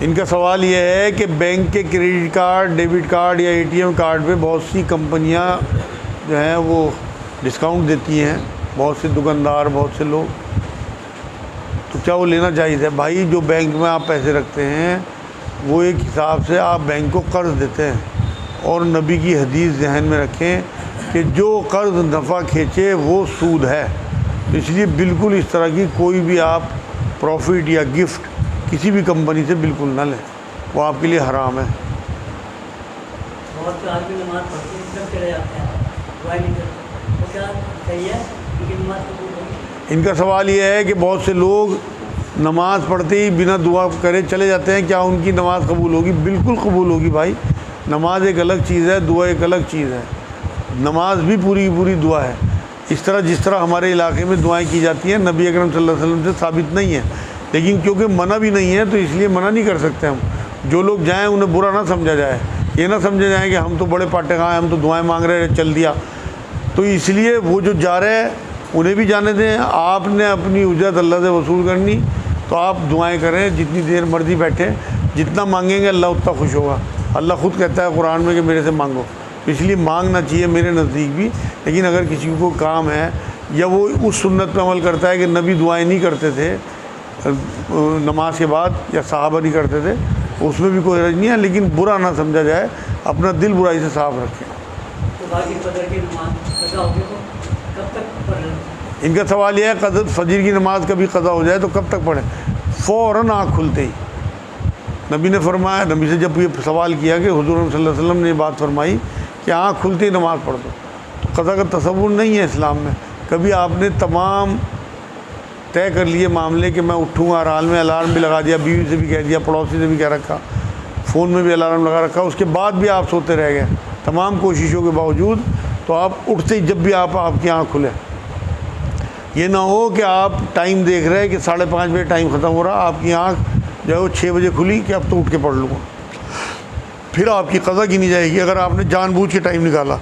ان کا سوال یہ ہے کہ بینک کے کریڈٹ کارڈ، ڈیبٹ کارڈ یا ATM کارڈ پہ بہت سی کمپنیاں جو ہیں وہ ڈسکاؤنٹ دیتی ہیں، بہت سے دکاندار، بہت سے لوگ، تو کیا وہ لینا جائز ہے؟ بھائی جو بینک میں آپ پیسے رکھتے ہیں وہ ایک حساب سے آپ بینک کو قرض دیتے ہیں، اور نبی کی حدیث ذہن میں رکھیں کہ جو قرض نفع کھینچے وہ سود ہے، اس لیے بالکل اس طرح کی کوئی بھی آپ پروفٹ یا گفٹ کسی بھی کمپنی سے بالکل نہ لیں، وہ آپ کے لیے حرام ہے۔ بہت سے آدمی نماز پڑھتے ہیں سب چلے جاتے ہیں، دعا نہیں کرتے، وہ کیا صحیح ہے کہ نماز قبول ہوگی؟ ان کا سوال یہ ہے کہ بہت سے لوگ نماز پڑھتے ہی بنا دعا کرے چلے جاتے ہیں، کیا ان کی نماز قبول ہوگی؟ بالکل قبول ہوگی بھائی، نماز ایک الگ چیز ہے، دعا ایک الگ چیز ہے، نماز بھی پوری کی پوری دعا ہے۔ جس طرح ہمارے علاقے میں دعائیں کی جاتی ہیں نبی اکرم صلی اللہ علیہ وسلم سے ثابت نہیں ہے، لیکن کیونکہ منع بھی نہیں ہے تو اس لیے منع نہیں کر سکتے ہم۔ جو لوگ جائیں انہیں برا نہ سمجھا جائے، یہ نہ سمجھا جائے کہ ہم تو بڑے پاٹے خاں ہیں، ہم تو دعائیں مانگ رہے ہیں چل دیا، تو اس لیے وہ جو جا رہے ہیں انہیں بھی جانے دیں۔ آپ نے اپنی اجرت اللہ سے وصول کرنی تو آپ دعائیں کریں، جتنی دیر مرضی بیٹھیں، جتنا مانگیں گے اللہ اتنا خوش ہوگا۔ اللہ خود کہتا ہے قرآن میں کہ میرے سے مانگو، اس لیے مانگنا چاہیے میرے نزدیک بھی۔ لیکن اگر کسی کو کام ہے یا وہ اس سنت پہ عمل کرتا ہے کہ نبی دعائیں نہیں کرتے تھے نماز کے بعد یا صحابہ نہیں کرتے تھے، اس میں بھی کوئی حرج نہیں ہے، لیکن برا نہ سمجھا جائے، اپنا دل برائی سے صاف رکھیں۔ تو باقی فجر کی نماز قضا ہوگی تو کب تک پڑھ لیں؟ ان کا سوال یہ ہے فجر کی نماز کبھی قضا ہو جائے تو کب تک پڑھیں؟ فوراً آنکھ کھلتے ہی۔ نبی نے فرمایا، نبی سے جب یہ سوال کیا کہ حضور صلی اللہ علیہ وسلم نے یہ بات فرمائی کہ آنکھ کھلتے ہی نماز پڑھ دو، تو قضا کا تصور نہیں ہے اسلام میں۔ کبھی آپ نے تمام طے کر لیے معاملے کہ میں اٹھوں گا، ہر حال میں الارم بھی لگا دیا، بیوی سے بھی کہہ دیا، پڑوسی سے بھی کہہ رکھا، فون میں بھی الارم لگا رکھا، اس کے بعد بھی آپ سوتے رہ گئے تمام کوششوں کے باوجود، تو آپ اٹھتے ہی جب بھی آپ کی آنکھ کھلے، یہ نہ ہو کہ آپ ٹائم دیکھ رہے ہیں کہ 5:30 بجے ٹائم ختم ہو رہا، آپ کی آنکھ جو ہے وہ 6 بجے کھلی کہ اب تو اٹھ کے پڑھ لوں گا، پھر آپ کی قضا گنی جائے گی اگر آپ نے جان بوجھ کے ٹائم نکالا۔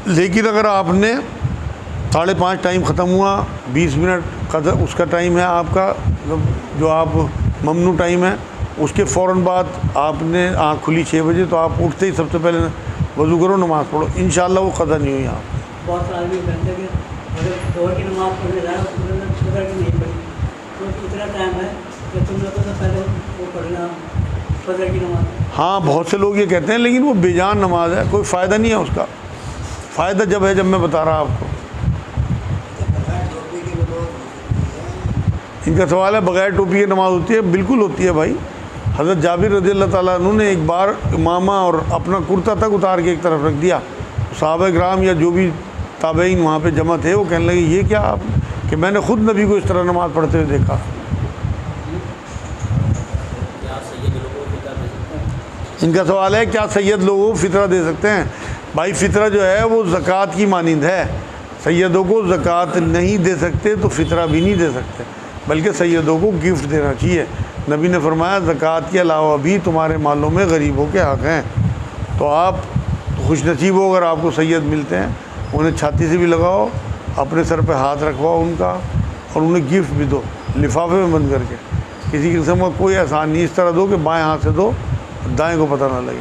لیکن اگر آپ نے 5:30 ٹائم ختم ہوا، 20 منٹ قضا اس کا ٹائم ہے آپ کا، جو آپ ممنوع ٹائم ہے، اس کے فوراً بعد آپ نے آنکھ کھلی 6 بجے، تو آپ اٹھتے ہی سب سے پہلے وضو کرو، نماز پڑھو، انشاءاللہ وہ قضا نہیں ہوئی آپ۔ بہت سے آدمی کہتے ہیں کہ اگر ظہر کی نماز پڑھنے جائے فجر کی نہیں پڑھی، تو اتنا ٹائم ہے کہ تم نے تو پہلے وہ پڑھنا فجر کی نماز۔ ہاں بہت سے لوگ یہ کہتے ہیں، لیکن وہ بے جان نماز ہے، کوئی فائدہ نہیں ہے اس کا۔ فائدہ جب ہے جب میں بتا رہا آپ کو۔ ان کا سوال ہے بغیر ٹوپی کی نماز ہوتی ہے؟ بالکل ہوتی ہے بھائی۔ حضرت جابر رضی اللہ تعالیٰ عنہ نے ایک بار امامہ اور اپنا کرتا تک اتار کے ایک طرف رکھ دیا، صحابہ کرام یا جو بھی تابعین وہاں پہ جمع تھے وہ کہنے لگے یہ کیا آپ، کہ میں نے خود نبی کو اس طرح نماز پڑھتے ہوئے دیکھا۔ ان کا سوال ہے کیا سید لوگوں کو فطرہ دے سکتے ہیں؟ بھائی فطرہ جو ہے وہ زکوٰۃ کی مانند ہے، سیدوں کو زکوٰۃ نہیں دے سکتے تو فطرہ بھی نہیں دے سکتے، بلکہ سیدوں کو گفٹ دینا چاہیے۔ نبی نے فرمایا زکوٰۃ کے علاوہ بھی تمہارے مالوں میں غریبوں کے حق ہیں، تو آپ خوش نصیب ہو اگر آپ کو سید ملتے ہیں، انہیں چھاتی سے بھی لگاؤ، اپنے سر پہ ہاتھ رکھواؤ ان کا، اور انہیں گفٹ بھی دو لفافے میں بند کر کے، کسی قسم کا کوئی احسان نہیں، اس طرح دو کہ بائیں ہاتھ سے دو، دائیں کو پتہ نہ لگے۔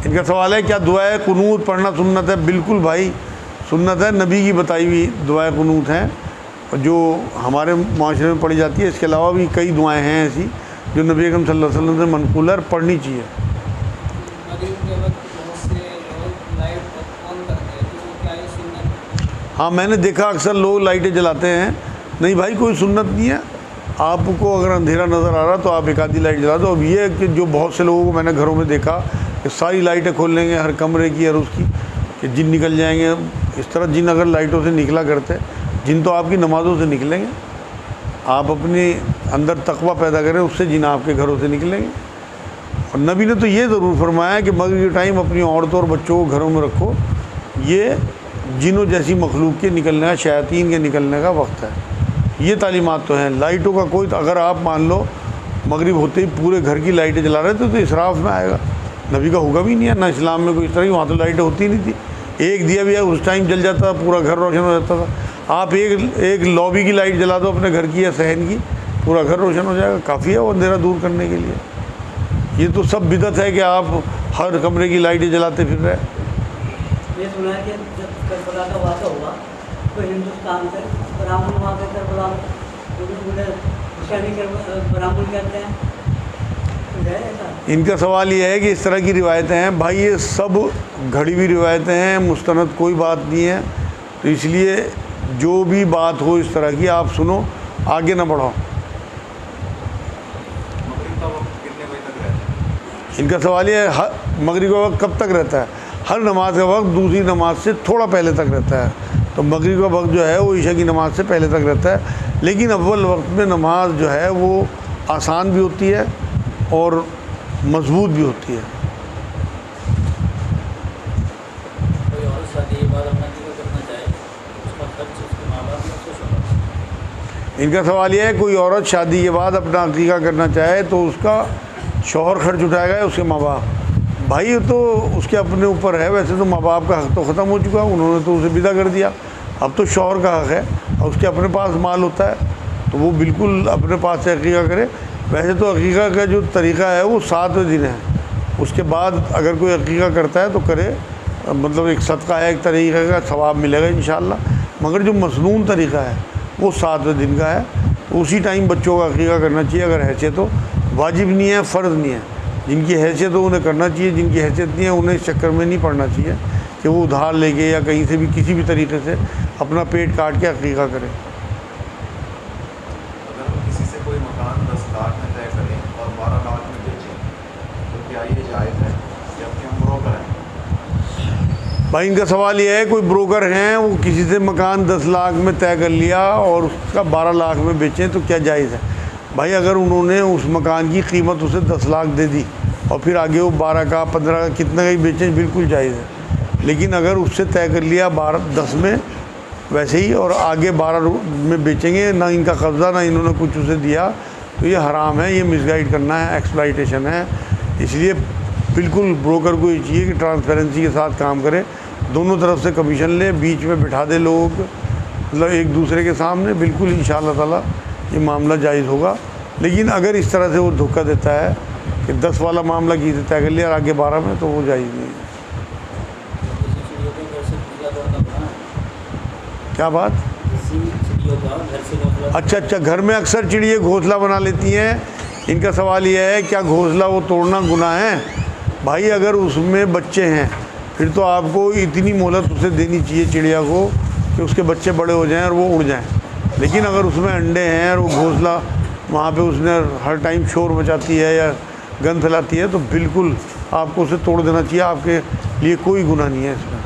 ان کا سوال ہے کیا دعائے قنوت پڑھنا سنت ہے؟ بالکل بھائی سنت ہے، نبی کی بتائی ہوئی دعائے قنوت ہیں جو ہمارے معاشرے میں پڑھی جاتی ہے۔ اس کے علاوہ بھی کئی دعائیں ہیں ایسی جو نبی اکرم صلی اللہ علیہ وسلم سے منقول ہے اور پڑھنی چاہیے۔ ہاں میں نے دیکھا اکثر لوگ لائٹیں جلاتے ہیں، نہیں بھائی کوئی سنت نہیں ہے، آپ کو اگر اندھیرا نظر آ رہا تو آپ ایک آدھی لائٹ جلا دو۔ اب یہ ہے کہ جو بہت سے لوگوں کو میں نے گھروں میں دیکھا کہ ساری لائٹیں کھول لیں گے ہر کمرے کی اور اس کی، کہ جن نکل جائیں گے، اس طرح جن اگر لائٹوں سے نکلا کرتے، جن تو آپ کی نمازوں سے نکلیں گے، آپ اپنے اندر تقویٰ پیدا کریں، اس سے جن آپ کے گھروں سے نکلیں گے۔ اور نبی نے تو یہ ضرور فرمایا کہ مغرب کے ٹائم اپنی عورتوں اور بچوں کو گھروں میں رکھو، یہ جنوں جیسی مخلوق کے نکلنے کا، شیاطین کے نکلنے کا وقت ہے۔ یہ تعلیمات تو ہیں۔ لائٹوں کا کوئی، اگر آپ مان لو مغرب ہوتے ہی پورے گھر کی لائٹیں جلا رہے تھے تو اسراف میں آئے گا، نبی کا حکم ہی نہیں ہے، نہ اسلام میں کوئی اس طرح کی، وہاں تو لائٹیں ہوتی نہیں تھی، ایک دیا بھی ہے اس ٹائم جل جاتا تھا، پورا گھر روشن ہو جاتا تھا۔ آپ ایک لابی کی لائٹ جلا دو اپنے گھر کی یا صحن کی، پورا گھر روشن ہو جائے گا، کافی ہے وہ اندھیرا دور کرنے کے لیے۔ یہ تو سب بدعت ہے کہ آپ ہر کمرے کی لائٹیں جلاتے پھر رہے۔ یہ سنا ہے کہ جب کربلا کا واقعہ ہوا تو ہندوستان سے برہمن وہاں کے کربلا انہیں حسینی برہمن کہتے ہیں، ہے ایسا؟ ان کا سوال یہ ہے کہ اس طرح کی روایتیں ہیں، بھائی یہ سب گھڑی ہوئی روایتیں ہیں، مستند کوئی بات نہیں ہے، تو اس لیے جو بھی بات ہو اس طرح کی آپ سنو، آگے نہ بڑھاؤ۔ ان کا سوال یہ ہے مغرب کا وقت کب تک رہتا ہے؟ ہر نماز کا وقت دوسری نماز سے تھوڑا پہلے تک رہتا ہے، تو مغرب کا وقت جو ہے وہ عشاء کی نماز سے پہلے تک رہتا ہے، لیکن اول وقت میں نماز جو ہے وہ آسان بھی ہوتی ہے اور مضبوط بھی ہوتی ہے۔ کوئی اور شادی کے بعد اپنا عقیقہ کرنا چاہے اس کا خرچ اس کے ماں باپ میں سے شوہر۔ ان کا سوال یہ ہے کوئی عورت شادی کے بعد اپنا عقیقہ کرنا چاہے تو اس کا شوہر خرچ اٹھائے گا یا اس کے ماں باپ؟ بھائی یہ تو اس کے اپنے اوپر ہے، ویسے تو ماں باپ کا حق تو ختم ہو چکا، انہوں نے تو اسے ودا کر دیا، اب تو شوہر کا حق ہے اور اس کے اپنے پاس مال ہوتا ہے تو وہ بالکل اپنے پاس سے عقیقہ کرے۔ ویسے تو عقیقہ کا جو طریقہ ہے وہ 7ویں دن ہے، اس کے بعد اگر کوئی عقیقہ کرتا ہے تو کرے، مطلب ایک صدقہ ہے، ایک طریقہ کا ثواب ملے گا انشاءاللہ، مگر جو مسنون طریقہ ہے وہ 7ویں دن کا ہے، تو اسی ٹائم بچوں کا عقیقہ کرنا چاہیے اگر حیثیت ہو، واجب نہیں ہے، فرض نہیں ہے، جن کی حیثیت ہو انہیں کرنا چاہیے، جن کی حیثیت نہیں ہے انہیں اس چکر میں نہیں پڑنا چاہیے کہ وہ ادھار لے کے یا کہیں سے بھی کسی بھی طریقے سے اپنا پیٹ کاٹ کے عقیقہ کرے۔ اگر ہم کسی سے کوئی مکان 10 لاکھ میں طے کریں اور 12 لاکھ میں بیچیں تو کیا یہ جائز ہے، جبکہ ہم بروکر ہیں؟ بھائی ان کا سوال یہ ہے کوئی بروکر ہیں وہ کسی سے مکان 10 لاکھ میں طے کر لیا اور اس کا 12 لاکھ میں بیچیں تو کیا جائز ہے؟ بھائی اگر انہوں نے اس مکان کی قیمت اسے 10 لاکھ دے دی اور پھر آگے وہ 12 کا 15 کا کتنا کا ہی بیچیں بالکل جائز ہے، لیکن اگر اس سے طے کر لیا 10 میں ویسے ہی اور آگے 12 میں بیچیں گے، نہ ان کا قبضہ نہ انہوں نے کچھ اسے دیا، تو یہ حرام ہے، یہ مس گائیڈ کرنا ہے، ایکسپلائٹیشن ہے۔ اس لیے بالکل بروکر کو یہ چاہیے کہ ٹرانسپیرنسی کے ساتھ کام کرے، دونوں طرف سے کمیشن لے، بیچ میں بٹھا دے لوگ، مطلب ایک دوسرے کے سامنے، بالکل انشاءاللہ تعالی یہ معاملہ جائز ہوگا۔ لیکن اگر اس طرح سے وہ دھوکہ دیتا ہے کہ 10 والا معاملہ کی طے کر لیا اور آگے 12 میں، تو وہ جائز نہیں ہے۔ کیا بات؟ اچھا گھر میں اکثر چڑیے گھونسلہ بنا لیتی ہیں، ان کا سوال یہ ہے کیا گھونسلہ وہ توڑنا گناہ ہے؟ بھائی اگر اس میں بچے ہیں پھر تو آپ کو اتنی مہلت اسے دینی چاہیے چڑیا کو کہ اس کے بچے بڑے ہو جائیں اور وہ اڑ جائیں، لیکن اگر اس میں انڈے ہیں اور وہ گھونسلہ وہاں پہ اس نے ہر ٹائم شور مچاتی ہے یا گند پھیلاتی ہے تو بالکل آپ کو اسے توڑ دینا چاہیے، آپ کے لیے کوئی گناہ نہیں ہے اس میں۔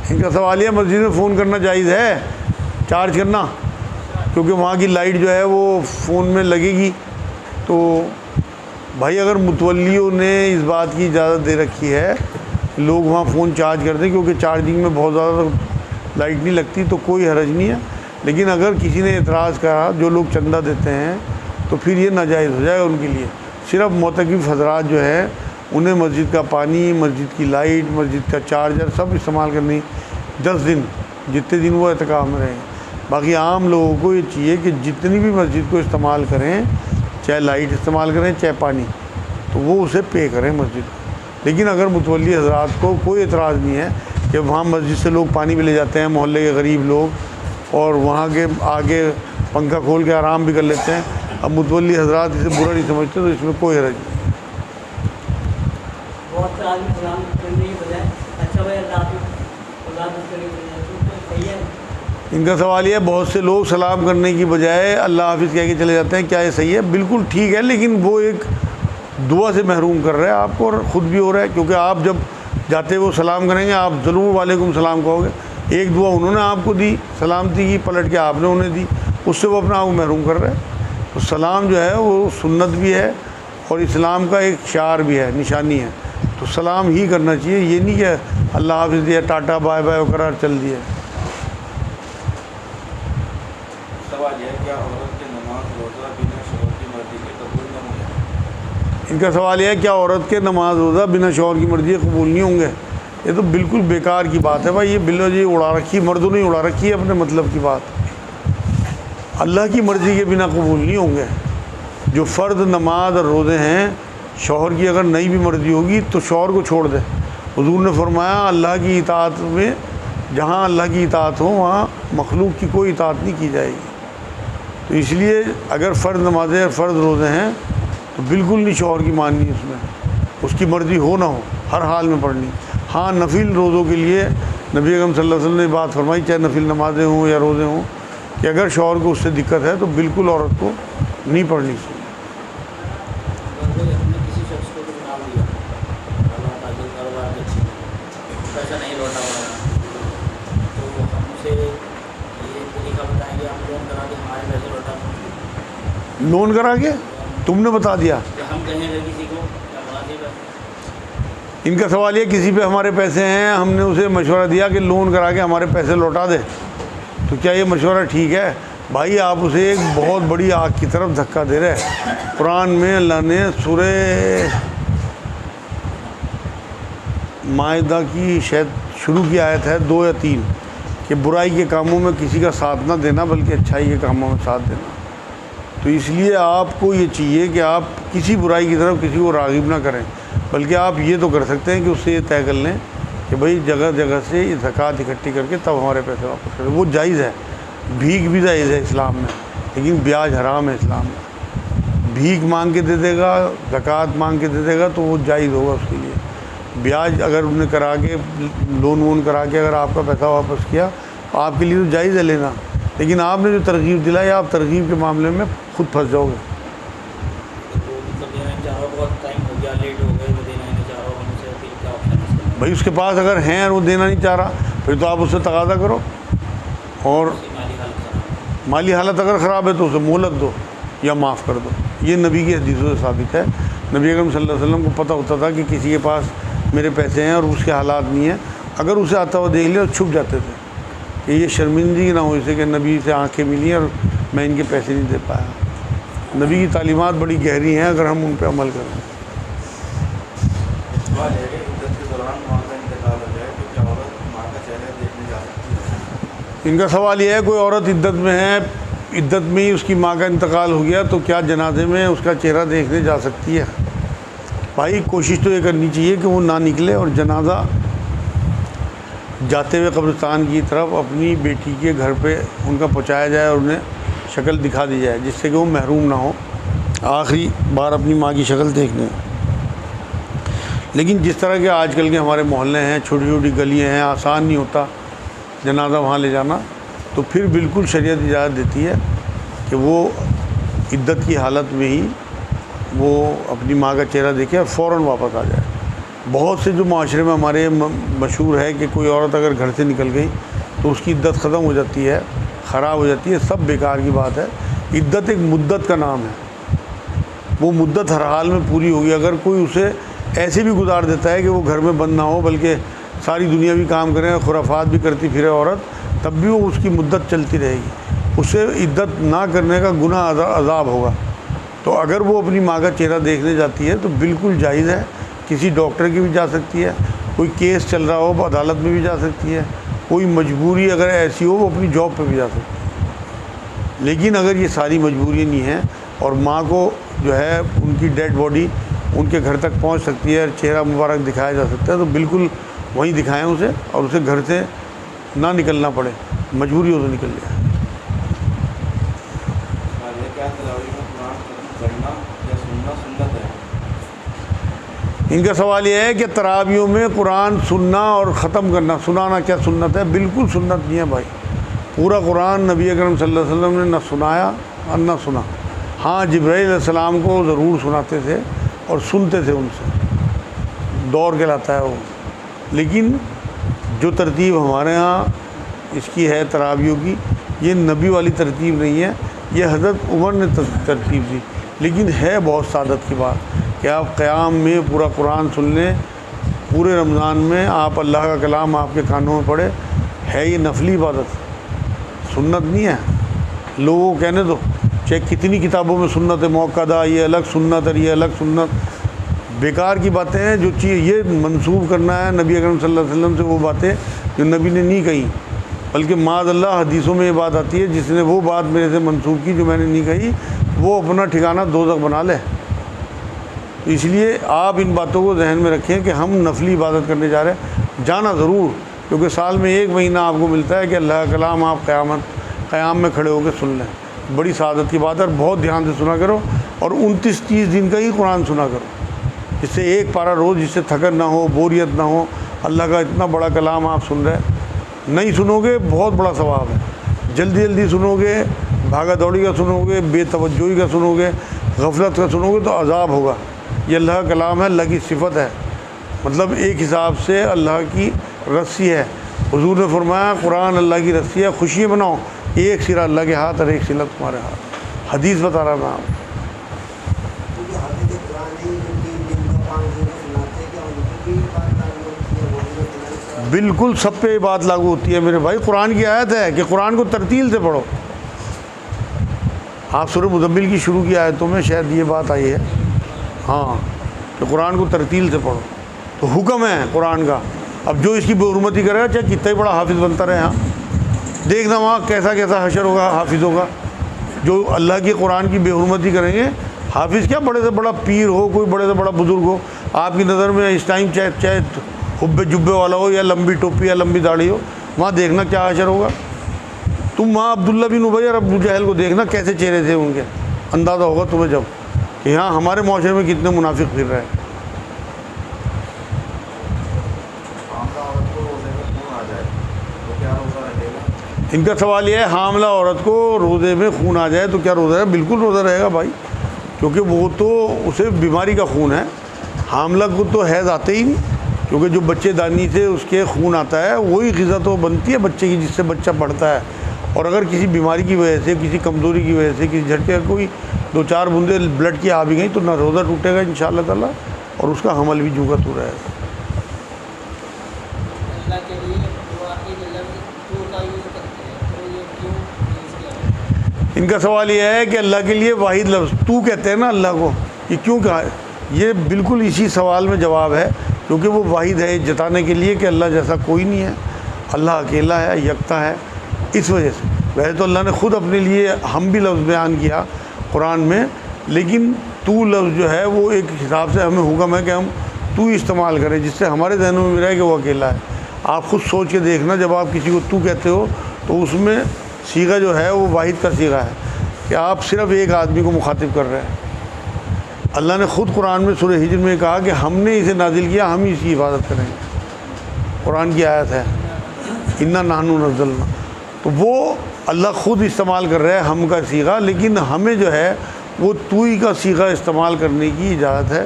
ان کا سوال یہ مسجد میں فون کرنا جائز ہے، چارج کرنا، کیونکہ وہاں کی لائٹ جو ہے وہ فون میں لگے گی، تو بھائی اگر متولیوں نے اس بات کی اجازت دے رکھی ہے لوگ وہاں فون چارج کرتے ہیں کیونکہ چارجنگ میں بہت زیادہ لائٹ نہیں لگتی تو کوئی حرج نہیں ہے، لیکن اگر کسی نے اعتراض کرا جو لوگ چندہ دیتے ہیں تو پھر یہ ناجائز ہو جائے گا ان کے لیے۔ صرف معتکف حضرات جو ہے انہیں مسجد کا پانی، مسجد کی لائٹ، مسجد کا چارجر سب استعمال کرنی 10 دن جتنے دن وہ اعتکاف میں رہیں۔ باقی عام لوگوں کو یہ چاہیے کہ جتنی بھی مسجد کو استعمال کریں، چاہے لائٹ استعمال کریں چاہے پانی، تو وہ اسے پے کریں مسجد کو۔ لیکن اگر متولی حضرات کو کوئی اعتراض نہیں ہے کہ وہاں مسجد سے لوگ پانی بھی لے جاتے ہیں، محلے کے غریب لوگ، اور وہاں کے آگے پنکھا کھول کے آرام بھی کر لیتے ہیں، اب متولی حضرات اسے برا نہیں سمجھتے تو اس میں کوئی حرج نہیں۔ بہت سے آدمی سلام کرنے کی بجائے اچھا بھائی اللہ حافظ کرنے کی بجائے تو صحیح ہے۔ ان کا سوال یہ ہے بہت سے لوگ سلام کرنے کی بجائے اللہ حافظ کہہ کے چلے جاتے ہیں، کیا یہ صحیح ہے؟ بالکل ٹھیک ہے، لیکن وہ ایک دعا سے محروم کر رہا ہے آپ کو اور خود بھی ہو رہا ہے، کیونکہ آپ جب جاتے وہ سلام کریں گے آپ ضرور وعلیکم السلام کہو گے، ایک دعا انہوں نے آپ کو دی، سلامتی کی پلٹ کے آپ نے انہیں دی، اس سے وہ اپنا آپ کو محروم کر رہا ہے۔ تو سلام جو ہے وہ سنت بھی ہے اور اسلام کا ایک شعار بھی ہے، نشانی ہے، تو سلام ہی کرنا چاہیے، یہ نہیں کہ اللہ حافظ دیا ٹاٹا بائے بائے وغیرہ چل دیا۔ سوال یہ ہے کیا عورت کے نماز روزہ بنا شوہر کی مرضی کے قبول نہ ہوں گے؟ ان کا سوال یہ ہے کیا عورت کے نماز روزہ بنا شوہر کی مرضی قبول نہیں ہوں گے؟ یہ تو بالکل بیکار کی بات ہے بھائی. یہ بلو جی اڑا رکھی، مردوں نے اڑا رکھی ہے اپنے مطلب کی بات. اللہ کی مرضی کے بنا قبول نہیں ہوں گے. جو فرض نماز اور روزے ہیں، شوہر کی اگر نئی بھی مرضی ہوگی تو شوہر کو چھوڑ دے. حضور نے فرمایا اللہ کی اطاعت میں، جہاں اللہ کی اطاعت ہو وہاں مخلوق کی کوئی اطاعت نہیں کی جائے گی. تو اس لیے اگر فرض نمازیں اور فرض روزے ہیں تو بالکل نہیں شوہر کی ماننی، اس میں اس کی مرضی ہو نہ ہو ہر حال میں پڑھنی. ہاں نفل روزوں کے لیے نبی اکرم صلی اللہ علیہ وسلم نے بات فرمائی، چاہے نفل نمازیں ہوں یا روزے ہوں، کہ اگر شوہر کو اس سے دقت ہے تو بالکل عورت کو نہیں پڑھنی چاہیے. اگر ہم نے کسی شخص کو کچھ نام دیا، اللہ تعالیٰ کاروبار کے پیسہ نہیں لوٹا ہوا، تو ہم اسے یہ طریقہ بتائیں گے آپ لون کرا کے ہمارے پیسے لوٹا دیں. لون کرا کے تم نے بتا دیا. ہم کہیں گے کسی کو کیا مناسب ہے؟ ان کا سوال یہ کسی پہ ہمارے پیسے ہیں، ہم نے اسے مشورہ دیا کہ لون کرا کے ہمارے پیسے لوٹا دے، تو کیا یہ مشورہ ٹھیک ہے؟ بھائی آپ اسے ایک بہت بڑی آگ کی طرف دھکا دے رہے. قرآن میں اللہ نے سورہ مائدہ کی شاید شروع کی آیت ہے 2 یا 3 کہ برائی کے کاموں میں کسی کا ساتھ نہ دینا بلکہ اچھائی کے کاموں میں ساتھ دینا. تو اس لیے آپ کو یہ چاہیے کہ آپ کسی برائی کی طرف کسی کو راغب نہ کریں، بلکہ آپ یہ تو کر سکتے ہیں کہ اس سے یہ طے کر لیں کہ بھئی جگہ جگہ سے یہ زکوٰۃ اکٹھی کر کے تب ہمارے پیسے واپس کریں. وہ جائز ہے، بھیک بھی جائز ہے اسلام میں، لیکن بیاج حرام ہے اسلام میں. بھیک مانگ کے دے دے گا، زکوٰۃ مانگ کے دے دے گا تو وہ جائز ہوگا اس کے لیے. بیاج اگر انہوں نے کرا کے لون وون کرا کے اگر آپ کا پیسہ واپس کیا آپ کے لیے تو جائز ہے لینا، لیکن آپ نے جو ترغیب دلائی آپ ترغیب کے معاملے میں خود پھنس جاؤ گے. مطلب دینا چاہ رہا بہت ٹائم ہو گیا، لیٹ ہو گئے، وہ دینا نہیں چاہ رہا، ہم سے پھر کیا آپشن ہے؟ بھائی اس کے پاس اگر ہیں اور وہ دینا نہیں چاہ رہا پھر تو آپ اس سے تقاضا کرو، اور مالی حالت خراب. مالی حالت اگر خراب ہے تو اسے مہلت دو یا معاف کر دو. یہ نبی کی حدیثوں سے ثابت ہے. نبی اکرم صلی اللہ علیہ وسلم کو پتہ ہوتا تھا کہ کسی کے پاس میرے پیسے ہیں اور اس کے حالات نہیں ہیں، اگر اسے آتا ہوا دیکھ لیا تو چھپ جاتے تھے کہ یہ شرمندگی نہ ہو اسے کہ نبی سے آنکھیں ملی اور میں ان کے پیسے نہیں دے پایا. نبی کی تعلیمات بڑی گہری ہیں اگر ہم ان پہ عمل کریں. سوال ہے کہ عدت کے دوران ماں کا انتقال ہو جائے تو کیا عورت ماں کا چہرہ دیکھنے جا سکتی ہے؟ ان کا سوال یہ ہے کوئی عورت عدت میں ہے، عدت میں ہی اس کی ماں کا انتقال ہو گیا تو کیا جنازے میں اس کا چہرہ دیکھنے جا سکتی ہے؟ بھائی کوشش تو یہ کرنی چاہیے کہ وہ نہ نکلے اور جنازہ جاتے ہوئے قبرستان کی طرف اپنی بیٹی کے گھر پہ ان کا پہنچایا جائے اور انہیں شکل دکھا دی جائے، جس سے کہ وہ محروم نہ ہو آخری بار اپنی ماں کی شکل دیکھنے. لیکن جس طرح کے آج کل کے ہمارے محلے ہیں، چھوٹی چھوٹی گلیاں ہیں، آسان نہیں ہوتا جنازہ وہاں لے جانا، تو پھر بالکل شریعت اجازت دیتی ہے کہ وہ عدت کی حالت میں ہی وہ اپنی ماں کا چہرہ دیکھے اور فوراً واپس آ جائے. بہت سے جو معاشرے میں ہمارے مشہور ہے کہ کوئی عورت اگر گھر سے نکل گئی تو اس کی عدت ختم ہو جاتی ہے، خراب ہو جاتی ہے. سب بیکار کی بات ہے. عدت ایک مدت کا نام ہے، وہ مدت ہر حال میں پوری ہوگی. اگر کوئی اسے ایسے بھی گزار دیتا ہے کہ وہ گھر میں بند نہ ہو بلکہ ساری دنیا بھی کام کریں، خرافات بھی کرتی پھرے عورت، تب بھی وہ اس کی مدت چلتی رہے گی. اسے عدت نہ کرنے کا گناہ عذاب ہوگا. تو اگر وہ اپنی ماں کا چہرہ دیکھنے جاتی ہے تو بالکل جائز ہے. کسی ڈاکٹر کی بھی جا سکتی ہے، کوئی کیس چل رہا ہو عدالت میں بھی جا سکتی ہے، کوئی مجبوری اگر ایسی ہو وہ اپنی جاب پہ بھی جا سکتی ہے. لیکن اگر یہ ساری مجبوریاں نہیں ہیں اور ماں کو جو ہے ان کی ڈیڈ باڈی ان کے گھر تک پہنچ سکتی ہے اور چہرہ مبارک دکھایا جا سکتا ہے تو بالکل وہیں دکھائیں اسے اور اسے گھر سے نہ نکلنا پڑے، مجبوری ہو تو نکل جائے. کیا تلاوی میں قرآن ختم کرنا یا سننا سنت ہے؟ ان کا سوال یہ ہے کہ تراویحوں میں قرآن سننا اور ختم کرنا، سنانا کیا سنت ہے؟ بالکل سنت نہیں ہے بھائی. پورا قرآن نبی اکرم صلی اللہ علیہ وسلم نے نہ سنایا اور نہ سنا. ہاں جبرائیل علیہ السلام کو ضرور سناتے تھے اور سنتے تھے ان سے، دور کہلاتا ہے وہ. لیکن جو ترتیب ہمارے ہاں اس کی ہے تراویحوں کی، یہ نبی والی ترتیب نہیں ہے، یہ حضرت عمر نے ترتیب دی. لیکن ہے بہت سعادت کی بات کہ آپ قیام میں پورا قرآن سن لیں، پورے رمضان میں آپ اللہ کا کلام آپ کے کانوں میں پڑھے. ہے یہ نفلی عبادت، سنت نہیں ہے. لوگوں کو کہنے دو چاہے کتنی کتابوں میں سنت موقع، یہ الگ سنت اور یہ الگ سنت. بیکار کی باتیں ہیں جو چیز یہ منسوب کرنا ہے نبی اکرم صلی اللہ علیہ وسلم سے وہ باتیں جو نبی نے نہیں کہی، بلکہ معاذ اللہ حدیثوں میں یہ بات آتی ہے جس نے وہ بات میرے سے منسوب کی جو میں نے نہیں کہی وہ اپنا ٹھکانہ دوزخ بنا لے۔ اس لیے آپ ان باتوں کو ذہن میں رکھیں کہ ہم نفلی عبادت کرنے جا رہے ہیں، جانا ضرور، کیونکہ سال میں 1 مہینہ آپ کو ملتا ہے کہ اللہ کا کلام آپ قیام میں کھڑے ہو کے سن لیں۔ بڑی سعادت کی بات ہے، اور بہت دھیان سے سنا کرو، اور 29-30 دن کا ہی قرآن سنا کرو، جس سے 1 پارہ روز، جس سے تھکن نہ ہو، بوریت نہ ہو۔ اللہ کا اتنا بڑا کلام آپ سن رہے، نہیں سنو گے بہت بڑا ثواب ہے، جلدی سنو گے، بھاگا دوڑی کا سنو گے، بے توجہی کا سنو گے، غفلت کا سنو گے تو عذاب ہوگا۔ یہ اللہ کا کلام ہے، اللہ کی صفت ہے، مطلب ایک حساب سے اللہ کی رسی ہے۔ حضور نے فرمایا قرآن اللہ کی رسی ہے، خوشی مناؤ، ایک سرا اللہ کے ہاتھ اور ایک سرا تمہارے ہاتھ۔ حدیث بتا رہا میں آپ۔ بالکل سب پہ یہ بات لاگو ہوتی ہے میرے بھائی، قرآن کی آیت ہے کہ قرآن کو ترتیل سے پڑھو۔ آپ سورہ مزمل کی شروع کی آیتوں میں شاید یہ بات آئی ہے، ہاں، کہ قرآن کو ترتیل سے پڑھو، تو حکم ہے قرآن کا۔ اب جو اس کی بے حرمتی کرے گا چاہے کتنا ہی بڑا حافظ بنتا رہے، ہاں دیکھنا وہاں کیسا حشر ہوگا حافظوں کا، جو اللہ کی قرآن کی بے حرمتی کریں گے۔ حافظ کیا بڑے سے بڑا پیر ہو، کوئی بڑے سے بڑا بزرگ ہو، آپ کی نظر میں اس ٹائم چاہے حب جبے والا ہو یا لمبی ٹوپی یا لمبی داڑھی ہو، وہاں دیکھنا کیا حشر ہوگا۔ تم وہاں عبداللہ بن ابی اور ابو جہل کو دیکھنا کیسے چہرے تھے ان کے، اندازہ ہوگا تمہیں جب کہ ہاں ہمارے معاشرے میں کتنے منافق پھر رہے ہیں۔ ان کا سوال یہ ہے حاملہ عورت کو روزے میں خون آ جائے تو کیا روزہ ہے؟ بالکل روزہ رہے گا بھائی، کیونکہ وہ تو اسے بیماری کا خون ہے۔ حاملہ کو تو حیض آتے ہی نہیں، کیونکہ جو بچے دانی سے اس کے خون آتا ہے وہی غذا تو بنتی ہے بچے کی، جس سے بچہ بڑھتا ہے۔ اور اگر کسی بیماری کی وجہ سے، کسی کمزوری کی وجہ سے، کسی جھٹکے کوئی 2-4 بوندیں بلڈ کی آ بھی گئیں تو نہ روزہ ٹوٹے گا انشاءاللہ تعالیٰ، اور اس کا حمل بھی جو کا تو رہے گا۔ ان کا سوال یہ ہے کہ اللہ کے لیے واحد لفظ تو کہتے ہیں نا اللہ کو، یہ کیوں کہا ہے؟ یہ بالکل اسی سوال میں جواب ہے، کیونکہ وہ واحد ہے جتانے کے لیے کہ اللہ جیسا کوئی نہیں ہے، اللہ اکیلا ہے، یکتا ہے، اس وجہ سے۔ ویسے تو اللہ نے خود اپنے لیے ہم بھی لفظ بیان کیا قرآن میں، لیکن تو لفظ جو ہے وہ ایک حساب سے ہمیں حکم ہے کہ ہم تو استعمال کریں، جس سے ہمارے ذہنوں میں رہے کہ وہ اکیلا ہے۔ آپ خود سوچ کے دیکھنا، جب آپ کسی کو تو کہتے ہو تو اس میں صیغہ جو ہے وہ واحد کا صیغہ ہے کہ آپ صرف ایک آدمی کو مخاطب کر رہے ہیں۔ اللہ نے خود قرآن میں سورہ ہجر میں کہا کہ ہم نے اسے نازل کیا، ہم ہی اس کی حفاظت کریں گے، قرآن کی آیت ہے انا نحن نزلنا۔ تو وہ اللہ خود استعمال کر رہا ہے ہم کا صیغہ، لیکن ہمیں جو ہے وہ تو ہی کا صیغہ استعمال کرنے کی اجازت ہے،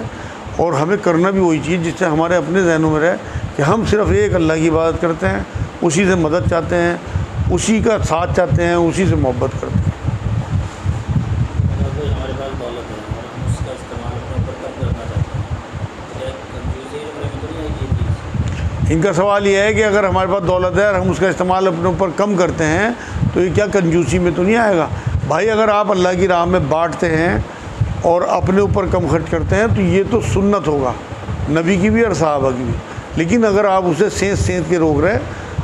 اور ہمیں کرنا بھی وہی چیز جس سے ہمارے اپنے ذہنوں میں رہے کہ ہم صرف ایک اللہ کی عبادت کرتے ہیں، اسی سے مدد چاہتے ہیں، اسی کا ساتھ چاہتے ہیں، اسی سے محبت کرتے ہیں۔ اگر کوئی ہمارے پاس دولت ہے اور ہم اس کا استعمال اپنے اوپر کم کرنا چاہتے ہیں، تو ایک کنجوسی میں تو نہیں آئی یہ چیز؟ ان کا سوال یہ ہے کہ اگر ہمارے پاس دولت ہے اور ہم اس کا استعمال اپنے اوپر کم کرتے ہیں تو یہ کیا کنجوسی میں تو نہیں آئے گا؟ بھائی اگر آپ اللہ کی راہ میں بانٹتے ہیں اور اپنے اوپر کم خرچ کرتے ہیں تو یہ تو سنت ہوگا نبی کی بھی اور صحابہ کی بھی، لیکن اگر آپ اسے سینت کے روک رہے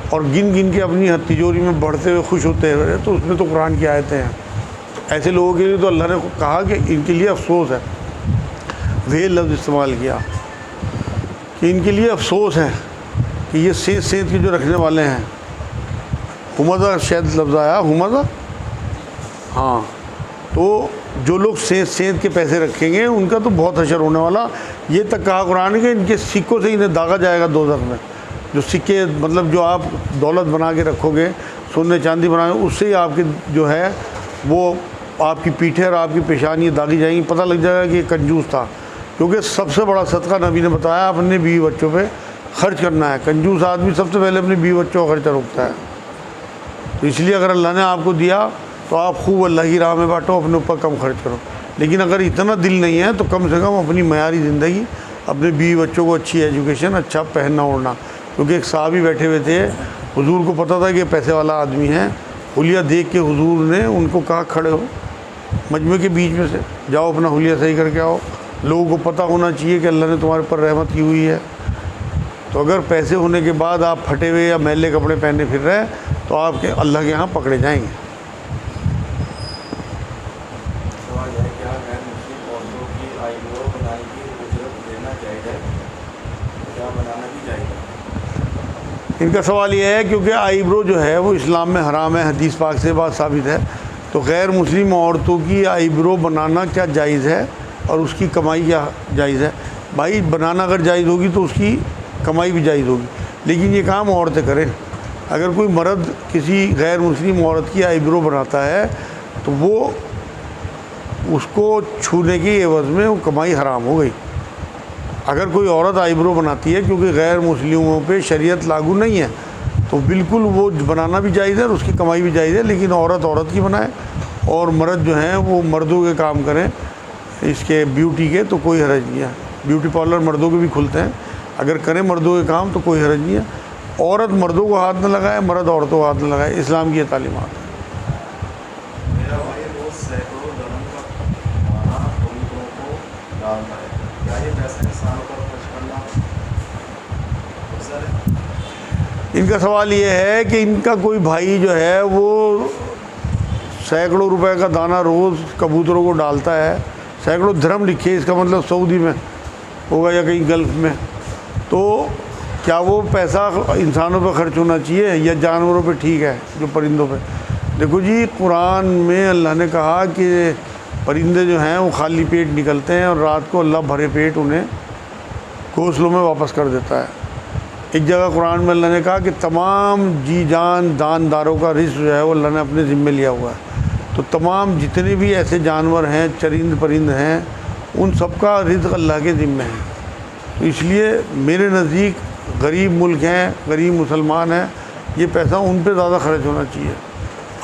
اور گن کے اپنی تجوری میں بڑھتے ہوئے خوش ہوتے ہوئے، تو اس میں تو قرآن کی آیتیں ہیں۔ ایسے لوگوں کے لیے تو اللہ نے کہا کہ ان کے لیے افسوس ہے، وہ لفظ استعمال کیا کہ ان کے لیے افسوس ہے کہ یہ سینت کے جو رکھنے والے ہیں، ہمزہ شاید لفظ آیا، ہمزہ، ہاں، تو جو لوگ سینت کے پیسے رکھیں گے ان کا تو بہت حشر ہونے والا۔ یہ تک کہا قرآن نے کہ ان کے سکوں سے انہیں داغا جائے گا دوزخ میں۔ جو سکے مطلب جو آپ دولت بنا کے رکھو گے، سونے چاندی بنا کے، اس سے ہی آپ کی جو ہے وہ آپ کی پیٹھیں اور آپ کی پیشانی داغی جائیں گی، پتہ لگ جائے گا کہ یہ کنجوس تھا۔ کیونکہ سب سے بڑا صدقہ نبی نے بتایا اپنے بیوی بچوں پہ خرچ کرنا ہے۔ کنجوس آدمی سب سے پہلے اپنے بیوی بچوں کا خرچہ روکتا ہے۔ تو اس لیے اگر اللہ نے آپ کو دیا تو آپ خوب اللہ کی راہ میں بانٹو، اپنے اوپر کم خرچ کرو۔ لیکن اگر اتنا دل نہیں ہے تو کم سے کم اپنی معیاری زندگی، اپنے بیوی بچوں کو اچھی ایجوکیشن، اچھا پہننا اوڑھنا۔ کیونکہ ایک صحابی بیٹھے ہوئے تھے، حضور کو پتہ تھا کہ پیسے والا آدمی ہے، حلیہ دیکھ کے حضور نے ان کو کہا کھڑے ہو مجمع کے بیچ میں سے، جاؤ اپنا حلیہ صحیح کر کے آؤ۔ لوگوں کو پتہ ہونا چاہیے کہ اللہ نے تمہارے پر رحمت کی ہوئی ہے. تو اگر پیسے ہونے کے بعد آپ پھٹے ہوئے یا میلے کپڑے پہنے پھر رہے تو آپ کے اللہ کے ہاں پکڑے جائیں گے. سوال ہے کیا غیر مسلم عورتوں کی آئی برو بنانے کی اجرت دینا جائز ہے؟ کیا بنانا بھی جائز ہے؟ ان کا سوال یہ ہے کیونکہ آئی برو جو ہے وہ اسلام میں حرام ہے، حدیث پاک سے بات ثابت ہے. تو غیر مسلم عورتوں کی آئی برو بنانا کیا جائز ہے اور اس کی کمائی کیا جائز ہے؟ بھائی بنانا اگر جائز ہوگی تو اس کی کمائی بھی جائز ہوگی، لیکن یہ کام عورتیں کریں. اگر کوئی مرد کسی غیر مسلم عورت کی آئی برو بناتا ہے تو وہ اس کو چھونے کی عوض میں وہ کمائی حرام ہو گئی. اگر کوئی عورت آئی برو بناتی ہے کیونکہ غیر مسلموں پہ شریعت لاگو نہیں ہے تو بالکل وہ بنانا بھی جائز ہے اور اس کی کمائی بھی جائز ہے، لیکن عورت کی بنائے اور مرد جو ہیں وہ مردوں کے کام کریں اس کے بیوٹی کے، تو کوئی حرج نہیں ہے. بیوٹی پارلر مردوں کے بھی کھلتے ہیں، اگر کریں مردوں کے کام تو کوئی حرج نہیں ہے. عورت مردوں کو ہاتھ نہ لگائے، مرد عورتوں کو ہاتھ نہ لگائے، اسلام کی یہ تعلیمات ہے. میرا بھائی روز سینکڑوں درہم کا کھانا کبوتروں کو ڈالتا ہے، کیا یہ پیسہ انسانوں پر خرچ کرنا افضل ہے؟ ان کا سوال یہ ہے کہ ان کا کوئی بھائی جو ہے وہ سینکڑوں روپے کا دانہ روز کبوتروں کو ڈالتا ہے، سینکڑوں درہم لکھے، اس کا مطلب سعودی میں ہوگا یا کہیں گلف میں. تو کیا وہ پیسہ انسانوں پہ خرچ ہونا چاہیے یا جانوروں پہ ٹھیک ہے جو پرندوں پہ؟ دیکھو جی، قرآن میں اللہ نے کہا کہ پرندے جو ہیں وہ خالی پیٹ نکلتے ہیں اور رات کو اللہ بھرے پیٹ انہیں گھونسلوں میں واپس کر دیتا ہے. ایک جگہ قرآن میں اللہ نے کہا کہ تمام جی جان دانداروں کا رزق جو ہے وہ اللہ نے اپنے ذمے لیا ہوا ہے. تو تمام جتنے بھی ایسے جانور ہیں، چرند پرند ہیں، ان سب کا رزق اللہ کے ذمے ہے. تو اس لیے میرے نزدیک غریب ملک ہیں، غریب مسلمان ہیں، یہ پیسہ ان پہ زیادہ خرچ ہونا چاہیے.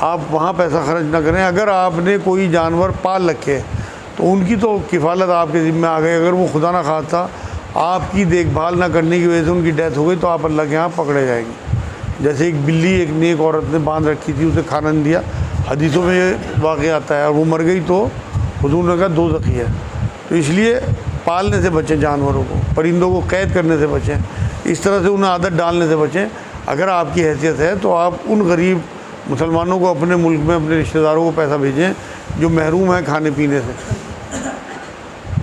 آپ وہاں پیسہ خرچ نہ کریں. اگر آپ نے کوئی جانور پال رکھے تو ان کی تو کفالت آپ کے ذمہ آ گئی. اگر وہ خدا نہ خواستہ آپ کی دیکھ بھال نہ کرنے کی وجہ سے ان کی ڈیتھ ہو گئی تو آپ اللہ کے ہاں پکڑے جائیں گے. جیسے ایک بلی ایک نیک عورت نے باندھ رکھی تھی، اسے کھانا نہیں دیا، حدیثوں میں یہ واقعہ آتا ہے، اور وہ مر گئی تو حضور نے کہا دوزخی ہے. تو اس لیے پالنے سے بچیں، جانوروں کو، پرندوں کو قید کرنے سے بچیں، اس طرح سے انہیں عادت ڈالنے سے بچیں. اگر آپ کی حیثیت ہے تو آپ ان غریب مسلمانوں کو اپنے ملک میں اپنے رشتہ داروں کو پیسہ بھیجیں جو محروم ہیں کھانے پینے سے،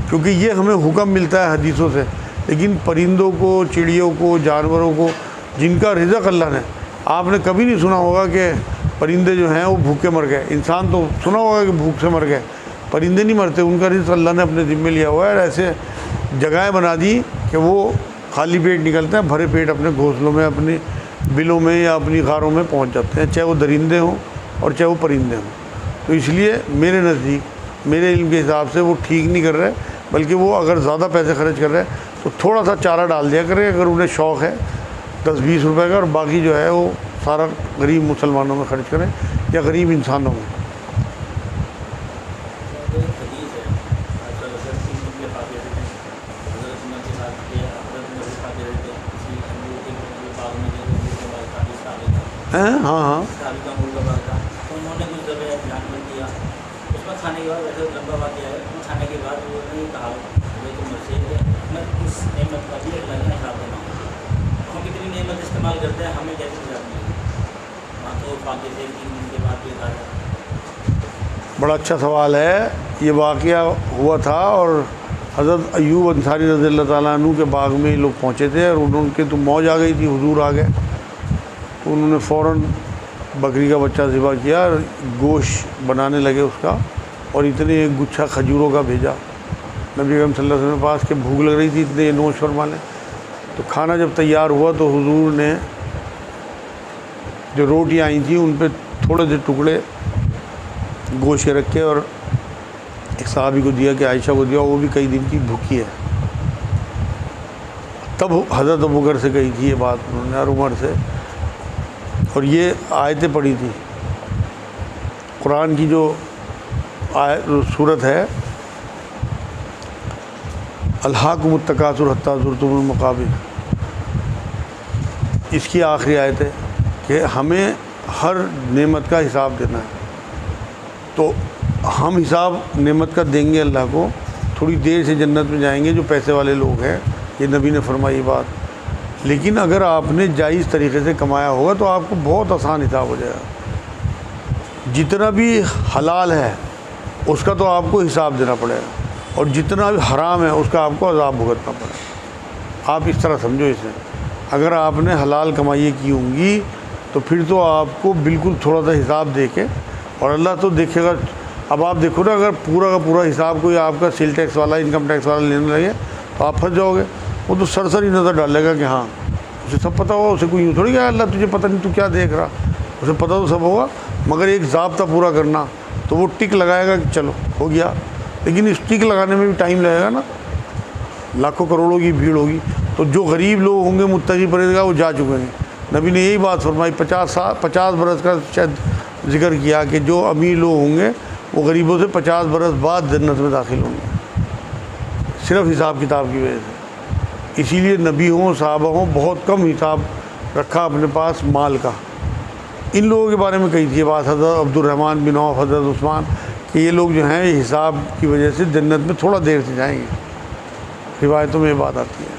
کیونکہ یہ ہمیں حکم ملتا ہے حدیثوں سے. لیکن پرندوں کو، چڑیوں کو، جانوروں کو جن کا رزق اللہ نے، آپ نے کبھی نہیں سنا ہوگا کہ پرندے جو ہیں وہ بھوکے مر گئے. انسان تو سنا ہوگا کہ بھوک سے مر گئے، پرندے نہیں مرتے، ان کا رزق اللہ نے اپنے ذمے لیا ہوا ہے. اور ایسے جگہیں بنا دی کہ وہ خالی پیٹ نکلتے ہیں، بھرے پیٹ اپنے گھونسلوں میں، اپنی بلوں میں یا اپنی غاروں میں پہنچ جاتے ہیں، چاہے وہ درندے ہوں اور چاہے وہ پرندے ہوں. تو اس لیے میرے نزدیک، میرے علم کے حساب سے وہ ٹھیک نہیں کر رہے، بلکہ وہ اگر زیادہ پیسے خرچ کر رہے ہیں تو تھوڑا سا چارہ ڈال دیا کریں اگر انہیں شوق ہے 10-20 روپے کا، اور باقی جو ہے وہ سارا غریب مسلمانوں میں خرچ کریں یا غریب انسانوں میں. ہاں ہاں کھانے کے بعد ویسے لمبا واقعہ ہے، کھانے کے بعد وہ نے کہا کہ تم سے میں اس نعمت کا بھی اللہ کا حساب دینا ہوں. ہم کتنی نعمت استعمال کرتے ہیں، ہمیں کیسے حساب نہیں وہاں تو فاقے سے 3 دن کے بعد بھی کھا جاتا. بڑا اچھا سوال ہے. یہ واقعہ ہوا تھا اور حضرت ایوب انصاری رضی اللہ تعالیٰ عنہ کے باغ میں لوگ پہنچے تھے اور ان کے تو موج آ گئی تھی، حضور آ گئے تو انہوں نے فوراً بکری کا بچہ ذبح کیا اور گوشت بنانے لگے اس کا، اور اتنے ایک گچھا کھجوروں کا بھیجا نبی اکرم صلی اللہ علیہ وسلم کے پاس کہ بھوک لگ رہی تھی، اتنے یہ نوش فرما لیں. تو کھانا جب تیار ہوا تو حضور نے جو روٹیاں آئی تھیں ان پہ تھوڑے سے ٹکڑے گوشت کے رکھے اور ایک صحابی کو دیا کہ عائشہ کو دیا، وہ بھی کئی دن کی بھوکی ہے. تب حضرت ابوبکر سے کہی تھی یہ بات انہوں نے اور عمر سے، اور یہ آیتیں پڑھی تھی. قرآن کی جو صورت ہے الہاکم التکاثر حتی زرتم المقابر، اس کی آخری آیت ہے کہ ہمیں ہر نعمت کا حساب دینا ہے. تو ہم حساب نعمت کا دیں گے اللہ کو تھوڑی دیر سے جنت میں جائیں گے جو پیسے والے لوگ ہیں، یہ نبی نے فرمائی بات۔ لیکن اگر آپ نے جائز طریقے سے کمایا ہوگا تو آپ کو بہت آسان حساب ہو جائے گا۔ جتنا بھی حلال ہے اس کا تو آپ کو حساب دینا پڑے گا، اور جتنا بھی حرام ہے اس کا آپ کو عذاب بھگتنا پڑے گا۔ آپ اس طرح سمجھو اسے، اگر آپ نے حلال کمائی کی ہوں گی تو پھر تو آپ کو بالکل تھوڑا سا حساب دے کے، اور اللہ تو دیکھے گا۔ اب آپ دیکھو نا، اگر پورا کا پورا حساب کوئی آپ کا سیل ٹیکس والا، انکم ٹیکس والا لینے لگے تو آپ پھنس جاؤ گے۔ وہ تو سرسری نظر ڈالے گا کہ ہاں اسے سب پتہ ہوگا، اسے کوئی یوں تھوڑی کہ اللہ تجھے پتہ نہیں تو کیا دیکھ رہا، اسے پتہ تو سب ہوگا، مگر ایک ضابطہ پورا کرنا تو وہ ٹک لگائے گا کہ چلو ہو گیا۔ لیکن اس ٹک لگانے میں بھی ٹائم لگے گا نا، لاکھوں کروڑوں کی بھیڑ ہوگی، تو جو غریب لوگ ہوں گے متقی پرہیزگار وہ جا چکے ہیں۔ نبی نے یہی بات فرمائی، 50 برس کا شاید ذکر کیا کہ جو امیر لوگ ہوں گے وہ غریبوں سے 50 برس بعد جنت میں داخل ہوں گے، صرف حساب کتاب کی وجہ سے۔ اسی لیے نبی ہوں، صحابہ ہوں، بہت کم حساب رکھا اپنے پاس مال کا۔ ان لوگوں کے بارے میں کہی تھی بات حضرت عبد الرحمن بن عوف، حضرت عثمان، کہ یہ لوگ جو ہیں یہ حساب کی وجہ سے جنت میں تھوڑا دیر سے جائیں گے، روایتوں میں یہ بات آتی ہے۔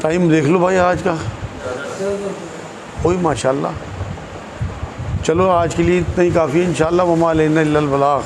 ٹائم دیکھ لو بھائی آج کا، وہی ماشاءاللہ۔ چلو آج کے لیے اتنا ہی کافی ہے انشاءاللہ، وما علینا الا البلاغ۔